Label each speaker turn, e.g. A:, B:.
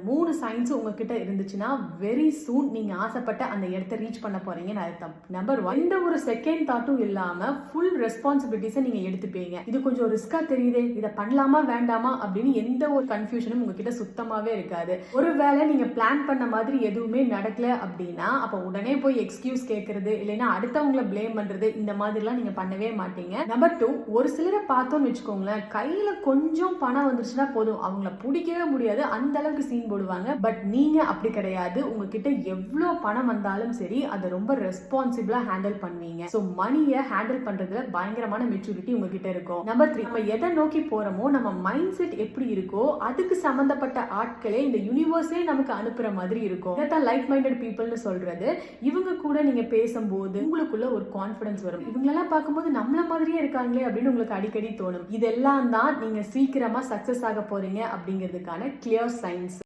A: 3 science உங்ககிட்ட இருந்துச்சுன்னா very soon நீங்க ஆசைப்பட்ட அந்த இடத்தை ரீச் பண்ண போறீங்கன்னு அர்த்தம். நம்பர் 1, எந்த ஒரு செகண்ட் தாட்டும் இல்லாம ஃபுல் ரெஸ்பான்சிபிலிட்டிஸை நீங்க எடுத்துப்பீங்க. இது கொஞ்சம் ரிஸ்கா தெரியுது, இதை பண்ணலாமா வேண்டாமா அப்படின்னு எந்த ஒரு கன்ஃபியூஷனும் உங்ககிட்ட சுத்தமாவே இருக்காது. ஒருவேளை நீங்க பிளான் பண்ண மாதிரி எதுவுமே நடக்கல அப்படின்னா அப்ப உடனே போய் எக்ஸ்கியூஸ் கேட்கறது இல்லைன்னா அடுத்தவங்களை பிளேம் பண்றது இந்த மாதிரிலாம் நீங்க பண்ணவே மாட்டீங்க. நம்பர் 2, ஒரு சிலரை பார்த்தோம்னு வச்சுக்கோங்களேன், கையில கொஞ்சம் பணம் வந்துருச்சுன்னா போதும் அவங்கள பிடிக்கவே முடியாது, அந்த அளவுக்கு சீன் போடுவாங்க. பட் நீங்க அப்படி கிடையாது. உங்ககிட்ட எவ்வளவு பணம் வந்தாலும் சரி அதை ரொம்ப ரெஸ்பான்சிபிளா ஹேண்டில் பண்ணுவீங்க. சோ மணியை ஹேண்டில் பண்றதுல பயங்கரமான மெச்சூரிட்டி உங்ககிட்ட இருக்கும். நம்பர் 3, நம்ம எதை நோக்கி போறோமோ நம்ம மைண்ட் செட் எப்படி இருக்கோ அதுக்கு சம்பந்தப்பட்ட ஆட்களே இந்த யூனிவர்ஸே நமக்கு அனுப்புற மாதிரி இருக்கும். இதான் லைக் மைண்டட் பீப்புள்னு சொல்றது. இவங்க கூட நீங்க பேசும்போது உங்களுக்குள்ள ஒரு கான்ஃபிடன்ஸ் வரும். இவங்களெல்லாம் பார்க்கும்போது நம்மள மாதிரியே இருக்காங்களே அப்படின்னு உங்களுக்கு அடிக்கடி தோணும். இதெல்லாம் தான் நீங்க சீக்கிரமா சக்சஸ் ஆக போறீங்க அப்படிங்கிறதுக்கான கிளியர் சைன்ஸ்.